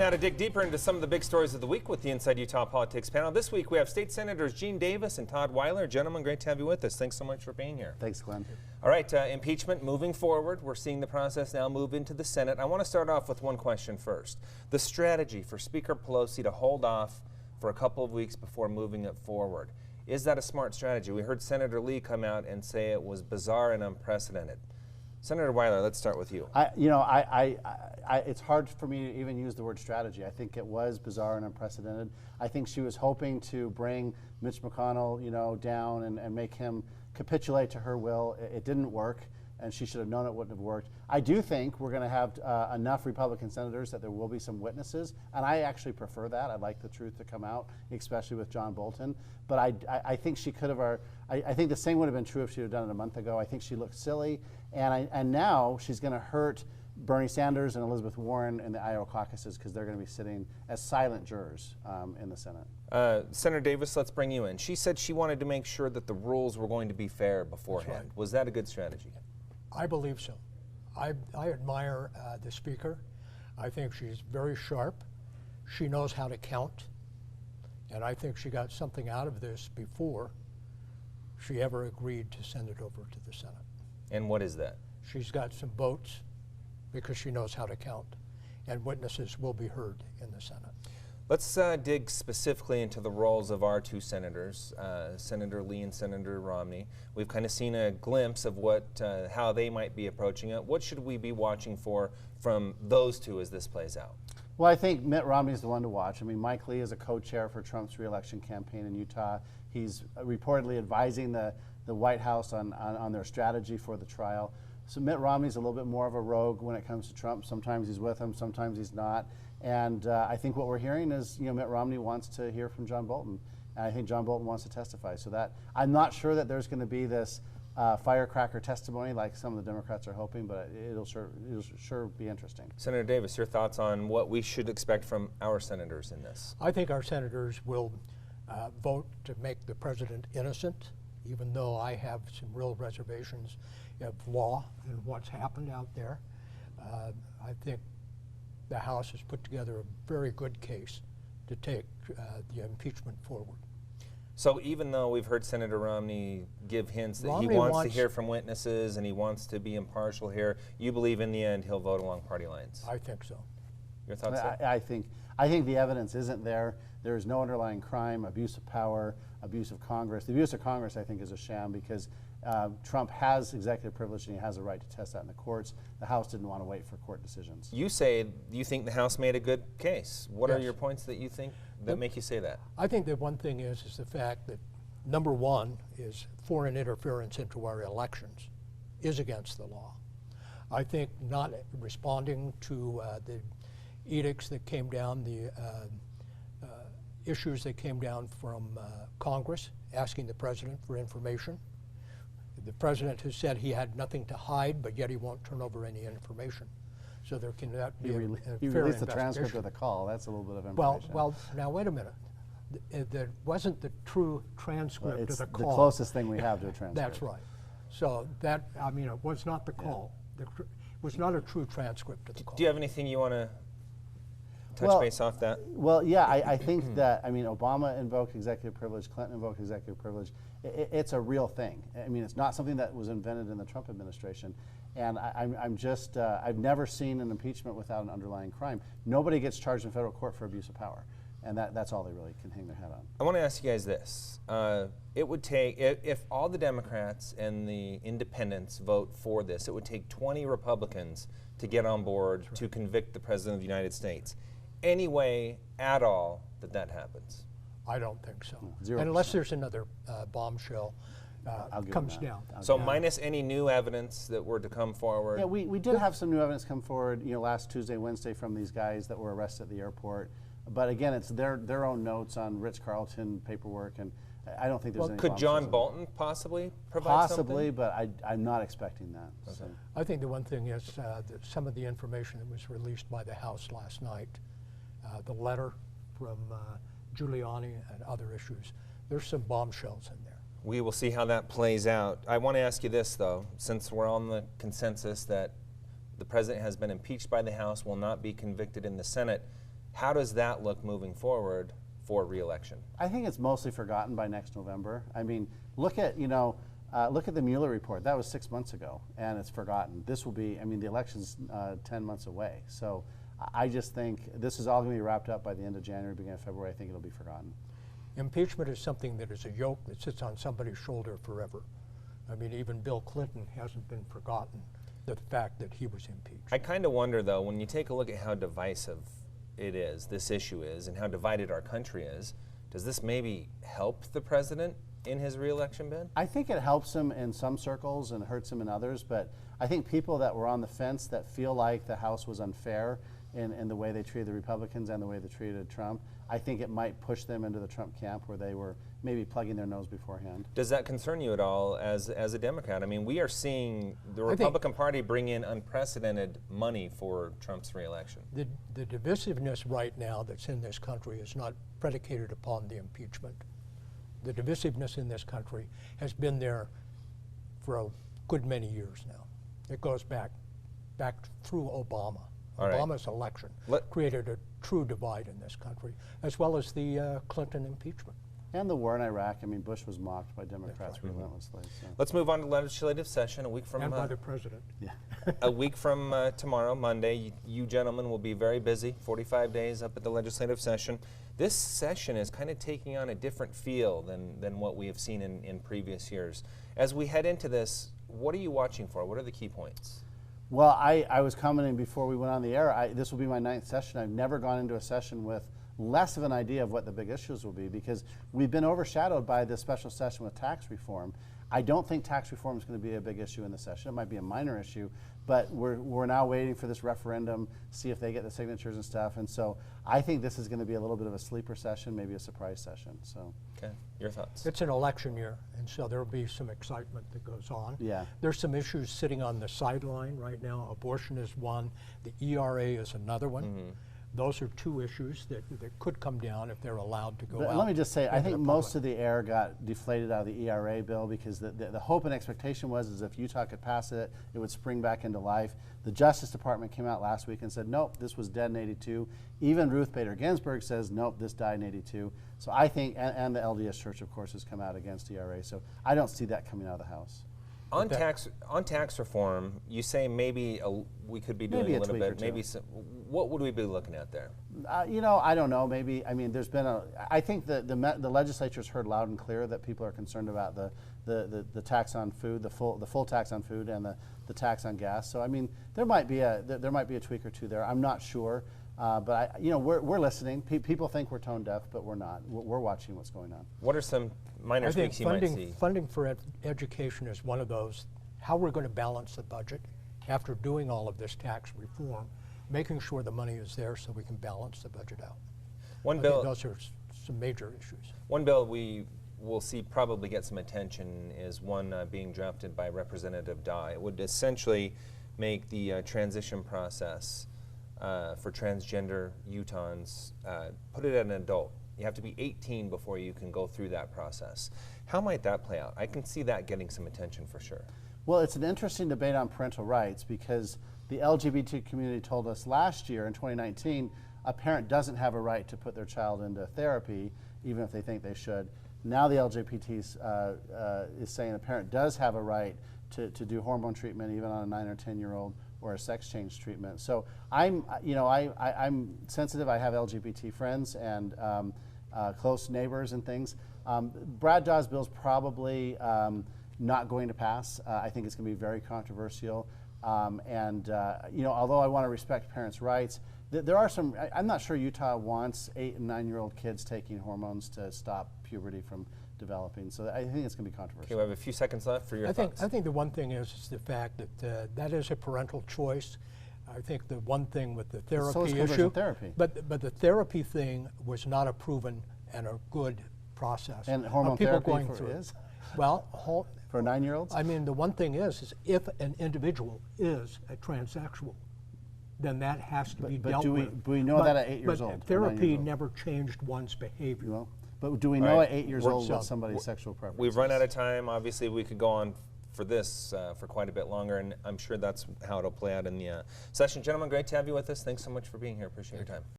now to dig deeper into some of the big stories of the week with the Inside Utah Politics panel. This week we have State Senators Gene Davis and Todd Weiler. Gentlemen, great to have you with us. Thanks so much for being here. Thanks, Glenn. All right, impeachment moving forward. We're seeing the process now move into the Senate. I want to start off with one question first. The strategy for Speaker Pelosi to hold off for a couple of weeks before moving it forward. Is that a smart strategy? We heard Senator Lee come out and say it was bizarre and unprecedented. Senator Weiler, let's start with you. It's hard for me to even use the word strategy. I think it was bizarre and unprecedented. I think she was hoping to bring Mitch McConnell, down and make him capitulate to her will. It didn't work, and she should have known it wouldn't have worked. I do think we're going to have enough Republican senators that there will be some witnesses, and I actually prefer that. I'd like the truth to come out, especially with John Bolton. But I think she could have. I think the same would have been true if she had done it a month ago. I think she looked silly, and now she's going to hurt Bernie Sanders and Elizabeth Warren in the Iowa caucuses because they're going to be sitting as silent jurors in the Senate. Senator Davis, let's bring you in. She said she wanted to make sure that the rules were going to be fair beforehand. That's right. Was that a good strategy? I believe so. I admire the Speaker. I think she's very sharp. She knows how to count. And I think she got something out of this before she ever agreed to send it over to the Senate. And what is that? She's got some votes because she knows how to count. And witnesses will be heard in the Senate. Let's dig specifically into the roles of our two senators, Senator Lee and Senator Romney. We've kind of seen a glimpse of how they might be approaching it. What should we be watching for from those two as this plays out? Well, I think Mitt Romney is the one to watch. I mean, Mike Lee is a co-chair for Trump's re-election campaign in Utah. He's reportedly advising the White House on their strategy for the trial. So Mitt Romney's a little bit more of a rogue when it comes to Trump. Sometimes he's with him, sometimes he's not. And I think what we're hearing is, Mitt Romney wants to hear from John Bolton. And I think John Bolton wants to testify. So that I'm not sure that there's going to be this firecracker testimony like some of the Democrats are hoping, but it'll sure be interesting. Senator Davis, your thoughts on what we should expect from our senators in this? I think our senators will vote to make the president innocent, even though I have some real reservations of law and what's happened out there. I think the House has put together a very good case to take the impeachment forward. So even though we've heard Senator Romney give hints that he wants to hear from witnesses and he wants to be impartial here, you believe in the end he'll vote along party lines? I think so. Your thoughts, sir? I think the evidence isn't there. There is no underlying crime, abuse of power, abuse of Congress. The abuse of Congress, I think, is a sham because Trump has executive privilege and he has a right to test that in the courts. The House didn't want to wait for court decisions. You say you think the House made a good case. What Yes. are your points that you think that make you say that? I think that one thing is the fact that number one is foreign interference into our elections is against the law. I think not responding to the edicts that came down, the issues that came down from Congress asking the president for information. The president has said he had nothing to hide, but yet he won't turn over any information. So there cannot be a fair investigation. You released the transcript of the call. That's a little bit of information. Well, now wait a minute. That wasn't the true transcript of the call. It's the closest thing we have to a transcript. That's right. So that, it was not the call. It was not a true transcript of the call. Do you have anything you want to touch base off that? Well, yeah, I think that, Obama invoked executive privilege, Clinton invoked executive privilege. It's a real thing. It's not something that was invented in the Trump administration. And I've never seen an impeachment without an underlying crime. Nobody gets charged in federal court for abuse of power. And that's all they really can hang their hat on. I want to ask you guys this. It would take, if all the Democrats and the independents vote for this, it would take 20 Republicans to get on board to convict the President of the United States. Any way at all that happens? I don't think so. 0%. Unless there's another bombshell comes down. So minus any new evidence that were to come forward? Yeah, we did have some new evidence come forward, last Tuesday, Wednesday from these guys that were arrested at the airport. But again, it's their own notes on Ritz-Carlton paperwork, and I don't think there's any. Could John Bolton possibly provide something? Possibly, but I'm not expecting that. Okay. So. I think the one thing is that some of the information that was released by the House last night, the letter from Giuliani and other issues, there's some bombshells in there. We will see how that plays out. I want to ask you this, though, since we're on the consensus that the president has been impeached by the House, will not be convicted in the Senate. How does that look moving forward for re-election? I think it's mostly forgotten by next November. I mean, look at the Mueller report. That was 6 months ago, and it's forgotten. This will be, I mean, the election's 10 months away. So I just think this is all going to be wrapped up by the end of January, beginning of February. I think it'll be forgotten. Impeachment is something that is a yoke that sits on somebody's shoulder forever. I mean, even Bill Clinton hasn't been forgotten, the fact that he was impeached. I kind of wonder, though, when you take a look at how divisive it is, this issue is, and how divided our country is, does this maybe help the president in his re-election bid? I think it helps him in some circles and hurts him in others, but I think people that were on the fence that feel like the House was unfair in the way they treated the Republicans and the way they treated Trump, I think it might push them into the Trump camp where they were maybe plugging their nose beforehand. Does that concern you at all as a Democrat? I mean, we are seeing the Republican Party bring in unprecedented money for Trump's re-election. The divisiveness right now that's in this country is not predicated upon the impeachment. The divisiveness in this country has been there for a good many years now. It goes back through Obama. All right. Obama's election created a true divide in this country, as well as the Clinton impeachment. And the war in Iraq. I mean, Bush was mocked by Democrats relentlessly. So. Let's move on to legislative session a week from And by the president. Yeah. a week from tomorrow, Monday. You gentlemen will be very busy. 45 days up at the legislative session. This session is kind of taking on a different feel than what we have seen in previous years. As we head into this, what are you watching for? What are the key points? Well, I was commenting before we went on the air. This will be my 9th session. I've never gone into a session with less of an idea of what the big issues will be because we've been overshadowed by this special session with tax reform. I don't think tax reform is going to be a big issue in the session. It might be a minor issue, but we're now waiting for this referendum, see if they get the signatures and stuff. And so I think this is going to be a little bit of a sleeper session, maybe a surprise session. So. Okay, your thoughts? It's an election year, and so there will be some excitement that goes on. Yeah. There's some issues sitting on the sideline right now. Abortion is one. The ERA is another one. Mm-hmm. Those are two issues that could come down if they're allowed to go But out. let me just say, I into think the most public. of the air got deflated out of the ERA bill because the hope and expectation was is if Utah could pass it, it would spring back into life. The Justice Department came out last week and said, nope, this was dead in '82. Even Ruth Bader Ginsburg says, nope, this died in '82. So I think, and the LDS Church, of course, has come out against ERA. So I don't see that coming out of the House. On tax reform, you say maybe we could be doing Maybe a a little tweak or bit. two. Maybe some, what would we be looking at there? I don't know. Maybe I mean, there's been I think the legislature's heard loud and clear that people are concerned about the tax on food, the full tax on food, and the tax on gas. So I mean, there might be a tweak or two there. I'm not sure, but we're listening. People think we're tone deaf, but we're not. We're watching what's going on. What are some minor I think tweaks you might see? funding for education is one of those. How we're going to balance the budget after doing all of this tax reform, making sure the money is there so we can balance the budget out. One I bill. think those are some major issues. One bill we will see probably get some attention is one being drafted by Representative Dye. It would essentially make the transition process for transgender Utahns, put it at an adult. You have to be 18 before you can go through that process. How might that play out? I can see that getting some attention for sure. Well, it's an interesting debate on parental rights because the LGBT community told us last year in 2019 a parent doesn't have a right to put their child into therapy even if they think they should. Now the LGBT is saying a parent does have a right to do hormone treatment even on a 9 or 10-year-old or a sex change treatment. So I'm sensitive. I have LGBT friends and close neighbors and things. Brad Dawes' bill's probably not going to pass. I think it's going to be very controversial. Although I want to respect parents' rights, there are some. I'm not sure Utah wants 8 and 9-year-old kids taking hormones to stop puberty from developing. So I think it's going to be controversial. Okay, we have a few seconds left for your thoughts. I think the one thing is the fact that that is a parental choice. I think the one thing with the therapy So is issue, conversion therapy. but the therapy thing was not a proven and a good process. And hormone people therapy going for through is? Well, For 9-year-olds? I mean, the one thing is if an individual is a transsexual, then that has to be dealt with. Do we know that at 8 years old? But or therapy 9 years old? never changed one's behavior. Well, but do we know right. at 8 years We're- old what somebody's sexual preference We've is? run out of time. Obviously, we could go on for this for quite a bit longer, and I'm sure that's how it'll play out in the session. Gentlemen, great to have you with us. Thanks so much for being here. Appreciate your time.